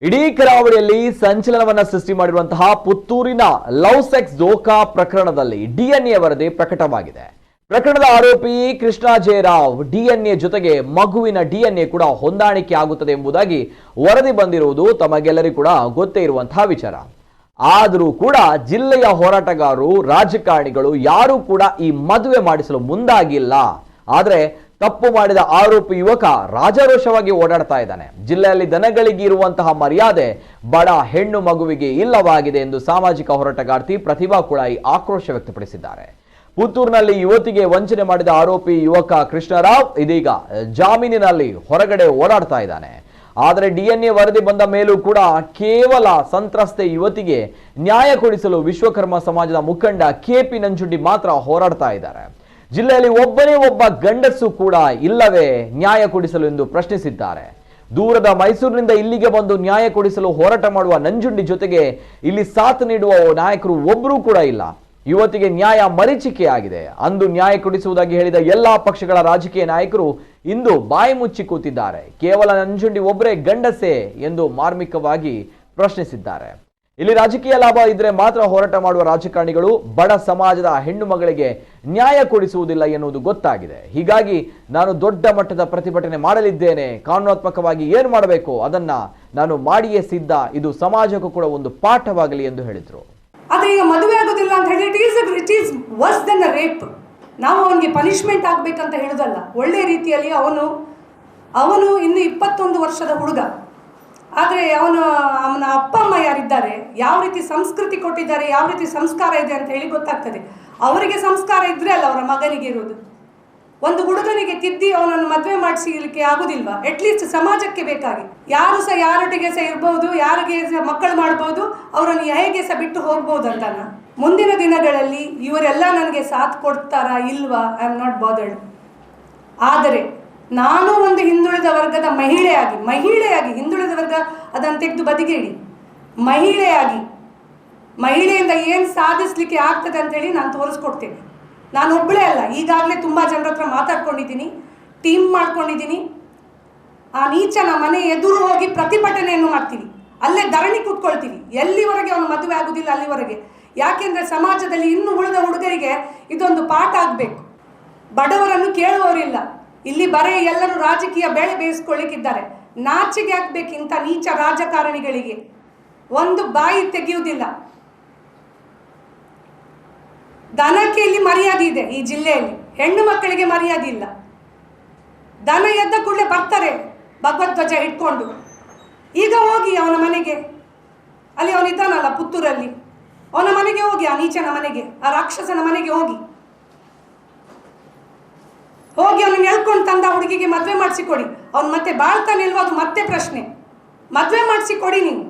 ಇಡೀ ಕರಾವಳಿಯಲ್ಲಿ ಸಂಚಲನವನ್ನ ಸೃಷ್ಟಿ ಮಾಡಿರುವಂತಹ ಪುತ್ತೂರಿನ ಲವ್ ಸೆಕ್ಸ್ ಧೋಕಾ ಪ್ರಕರಣದಲ್ಲಿ ಡಿಎನ್ಎ ವರದಿ ಪ್ರಕಟವಾಗಿದೆ. ಪ್ರಕರಣದ ಆರೋಪಿ ಕೃಷ್ಣ ಜಯರಾವ್ ಡಿಎನ್ಎ ಜೊತೆಗೆ ಮಗುವಿನ ಡಿಎನ್ಎ ಕೂಡ ಹೊಂದಾಣಿಕೆ ಆಗುತ್ತದೆ ಎಂಬುದಾಗಿ ವರದಿ ಬಂದಿರುವುದು ತಮಗೆಲ್ಲರಿಗೂ ಕೂಡ ಗೊತ್ತೇ ಇರುವಂತಹ ವಿಚಾರ. ಆದರೂ ಕೂಡ ಜಿಲ್ಲೆಯ ಹೋರಾಟಗಾರರು, ರಾಜಕಾರಣಿಗಳು ಯಾರೂ ಕೂಡ ಈ ಮದುವೆ ಮಾಡಿಸಲು ಮುಂದಾಗಿಲ್ಲ. ಆದರೆ ತಪ್ಪು ಮಾಡಿದ ಆರೋಪಿ ಯುವಕ ರಾಜಾರೋಷವಾಗಿ ಓಡಾಡ್ತಾ ಇದ್ದಾನೆ. ಜಿಲ್ಲೆಯಲ್ಲಿ ದನಗಳಿಗೆ ಇರುವಂತಹ ಮರ್ಯಾದೆ ಬಡ ಹೆಣ್ಣು ಮಗುವಿಗೆ ಇಲ್ಲವಾಗಿದೆ ಎಂದು ಸಾಮಾಜಿಕ ಹೋರಾಟಗಾರ್ತಿ ಪ್ರತಿಭಾ ಕುಳಾಯಿ ಆಕ್ರೋಶ ವ್ಯಕ್ತಪಡಿಸಿದ್ದಾರೆ. ಪುತ್ತೂರಿನಲ್ಲಿ ಯುವತಿಗೆ ವಂಚನೆ ಮಾಡಿದ ಆರೋಪಿ ಯುವಕ ಕೃಷ್ಣರಾವ್ ಇದೀಗ ಜಾಮೀನಿನಲ್ಲಿ ಹೊರಗಡೆ ಓಡಾಡ್ತಾ ಇದ್ದಾನೆ. ಆದರೆ ಡಿಎನ್ಎ ವರದಿ ಬಂದ ಮೇಲೂ ಕೂಡ ಕೇವಲ ಸಂತ್ರಸ್ತೆ ಯುವತಿಗೆ ನ್ಯಾಯ ಕೊಡಿಸಲು ವಿಶ್ವಕರ್ಮ ಸಮಾಜದ ಮುಖಂಡ ಕೆಪಿ ನಂಜುಂಡಿ ಮಾತ್ರ ಹೋರಾಡ್ತಾ ಇದ್ದಾರೆ. ಜಿಲ್ಲೆಯಲ್ಲಿ ಒಬ್ಬನೇ ಒಬ್ಬ ಗಂಡಸು ಕೂಡ ಇಲ್ಲವೇ ನ್ಯಾಯ ಕೊಡಿಸಲು ಎಂದು ಪ್ರಶ್ನಿಸಿದ್ದಾರೆ. ದೂರದ ಮೈಸೂರಿನಿಂದ ಇಲ್ಲಿಗೆ ಬಂದು ನ್ಯಾಯ ಕೊಡಿಸಲು ಹೋರಾಟ ಮಾಡುವ ನಂಜುಂಡಿ ಜೊತೆಗೆ ಇಲ್ಲಿ ಸಾಥ್ ನೀಡುವ ನಾಯಕರು ಒಬ್ಬರೂ ಕೂಡ ಇಲ್ಲ. ಯುವತಿಗೆ ನ್ಯಾಯ ಮರೀಚಿಕೆಯಾಗಿದೆ. ಅಂದು ನ್ಯಾಯ ಕೊಡಿಸುವುದಾಗಿ ಹೇಳಿದ ಎಲ್ಲಾ ಪಕ್ಷಗಳ ರಾಜಕೀಯ ನಾಯಕರು ಇಂದು ಬಾಯಿ ಮುಚ್ಚಿ ಕೂತಿದ್ದಾರೆ. ಕೇವಲ ನಂಜುಂಡಿ ಒಬ್ಬರೇ ಗಂಡಸೇ ಎಂದು ಮಾರ್ಮಿಕವಾಗಿ ಪ್ರಶ್ನಿಸಿದ್ದಾರೆ. ಇಲ್ಲಿ ರಾಜಕೀಯ ಲಾಭ ಇದ್ರೆ ಮಾತ್ರ ಹೋರಾಟ ಮಾಡುವ ರಾಜಕಾರಣಿಗಳು ಬಡ ಸಮಾಜದ ಹೆಣ್ಣು ಮಗಳಿಗೆ ನ್ಯಾಯ ಕೊಡಿಸುವುದಿಲ್ಲ ಎನ್ನುವುದು ಗೊತ್ತಾಗಿದೆ. ಹೀಗಾಗಿ ನಾನು ದೊಡ್ಡ ಮಟ್ಟದ ಪ್ರತಿಭಟನೆ ಮಾಡಲಿದ್ದೇನೆ. ಕಾನೂನಾತ್ಮಕವಾಗಿ ಏನು ಮಾಡಬೇಕು ಅದನ್ನ ನಾನು ಮಾಡಿಯೇ ಸಿದ್ಧ. ಇದು ಸಮಾಜಕ್ಕೂ ಕೂಡ ಒಂದು ಪಾಠವಾಗಲಿ ಎಂದು ಹೇಳಿದ್ರು. ಆದರೆ ಈಗ ಮದುವೆ ಆಗೋದಿಲ್ಲ ಅಂತ ಹೇಳಿ it is worse than a rape. ನಾವು ಅವನಿಗೆ ಪನಿಷ್ಮೆಂಟ್ ಆಗಬೇಕಂತ ಹೇಳೋದಲ್ಲ. ಒಳ್ಳೆಯ ರೀತಿಯಲ್ಲಿ ಅವನು ಇನ್ನು 21 ವರ್ಷದ ಹುಡುಗ. ಆದರೆ ಅವನ ಅಪ್ಪ ಅಮ್ಮ ಯಾರಿದ್ದಾರೆ, ಯಾವ ರೀತಿ ಸಂಸ್ಕೃತಿ ಕೊಟ್ಟಿದ್ದಾರೆ, ಯಾವ ರೀತಿ ಸಂಸ್ಕಾರ ಇದೆ ಅಂತ ಹೇಳಿ ಗೊತ್ತಾಗ್ತದೆ. ಅವರಿಗೆ ಸಂಸ್ಕಾರ ಇದ್ರೆ ಅಲ್ಲ ಅವರ ಮಗನಿಗೆ ಇರೋದು. ಒಂದು ಹುಡುಗನಿಗೆ ತಿದ್ದಿ ಅವನನ್ನು ಮದುವೆ ಮಾಡಿಸಲಿಕ್ಕೆ ಆಗುದಿಲ್ವಾ? ಅಟ್ಲೀಸ್ಟ್ ಸಮಾಜಕ್ಕೆ ಬೇಕಾಗಿ ಯಾರು ಸಹ ಯಾರೊಟ್ಟಿಗೆ ಸಹ ಇರ್ಬೋದು, ಯಾರಿಗೆ ಸಹ ಮಕ್ಕಳು ಮಾಡ್ಬೋದು, ಅವರನ್ನು ಹೇಗೆ ಸಹ ಬಿಟ್ಟು ಹೋಗ್ಬೋದು ಅಂತ. ಮುಂದಿನ ದಿನಗಳಲ್ಲಿ ಇವರೆಲ್ಲ ನನಗೆ ಸಾಥ್ ಕೊಡ್ತಾರಾ ಇಲ್ವಾ, ಐ ಆಮ್ ನಾಟ್ ಬಾದರ್ಡ್. ಆದರೆ ನಾನು ಒಂದು ಹಿಂದುಳಿದ ವರ್ಗದ ಮಹಿಳೆಯಾಗಿ ಹಿಂದುಳಿದ ವರ್ಗ ಅದನ್ನು ತೆಗೆದು ಬದಿಗೆ ಇಡಿ, ಮಹಿಳೆಯಿಂದ ಏನು ಸಾಧಿಸಲಿಕ್ಕೆ ಆಗ್ತದೆ ಅಂತೇಳಿ ನಾನು ತೋರಿಸ್ಕೊಡ್ತೇನೆ. ನಾನು ಒಬ್ಬಳೇ ಅಲ್ಲ, ಈಗಾಗಲೇ ತುಂಬ ಜನರ ಹತ್ರ ಮಾತಾಡ್ಕೊಂಡಿದ್ದೀನಿ, ಟೀಮ್ ಮಾಡ್ಕೊಂಡಿದ್ದೀನಿ. ಆ ನೀಚನ ಮನೆ ಎದುರು ಹೋಗಿ ಪ್ರತಿಭಟನೆಯನ್ನು ಮಾಡ್ತೀವಿ, ಅಲ್ಲೇ ಧರಣಿ ಕೂತ್ಕೊಳ್ತೀವಿ, ಎಲ್ಲಿವರೆಗೆ ಅವನು ಮದುವೆ ಆಗುದಿಲ್ಲ ಅಲ್ಲಿವರೆಗೆ. ಯಾಕೆಂದರೆ ಸಮಾಜದಲ್ಲಿ ಇನ್ನು ಉಳಿದ ಹುಡುಗರಿಗೆ ಇದೊಂದು ಪಾಠ ಆಗಬೇಕು. ಬಡವರನ್ನು ಕೇಳುವವರಿಲ್ಲ ಇಲ್ಲಿ, ಬರೇ ಎಲ್ಲರೂ ರಾಜಕೀಯ ಬೇಳೆ ಬೇಯಿಸ್ಕೊಳ್ಳಿಕ್ಕಿದ್ದಾರೆ. ನಾಚಿಗೆ ಆಗ್ಬೇಕು ಇಂಥ ನೀಚ ರಾಜಕಾರಣಿಗಳಿಗೆ. ಒಂದು ಬಾಯಿ ತೆಗೆಯುವುದಿಲ್ಲ. ದನಕ್ಕೆ ಇಲ್ಲಿ ಮರ್ಯಾದೆ ಇದೆ ಈ ಜಿಲ್ಲೆಯಲ್ಲಿ, ಹೆಣ್ಣು ಮಕ್ಕಳಿಗೆ ಮರ್ಯಾದೆ ಇಲ್ಲ. ದನ ಎದ್ದ ಕೂಡಲೇ ಬರ್ತಾರೆ ಭಗವಧ್ವಜ ಇಟ್ಕೊಂಡು. ಈಗ ಹೋಗಿ ಅವನ ಮನೆಗೆ, ಅಲ್ಲಿ ಅವನಿದ್ದಾನಲ್ಲ ಪುತ್ತೂರಲ್ಲಿ, ಅವನ ಮನೆಗೆ ಹೋಗಿ, ಆ ನೀಚನ ಮನೆಗೆ, ಆ ರಾಕ್ಷಸನ ಮನೆಗೆ ಹೋಗಿ ಅವನನ್ನು ಎಳ್ಕೊಂಡು ತಂದ ಹುಡುಗಿಗೆ ಮದುವೆ ಮಾಡಿಸಿಕೊಡಿ. ಅವ್ನು ಮತ್ತೆ ಬಾಳ್ತಾನೆ ಇಲ್ವಾ ಅದು ಮತ್ತೆ ಪ್ರಶ್ನೆ. ಮದುವೆ ಮಾಡಿಸಿಕೊಡಿ ನೀವು.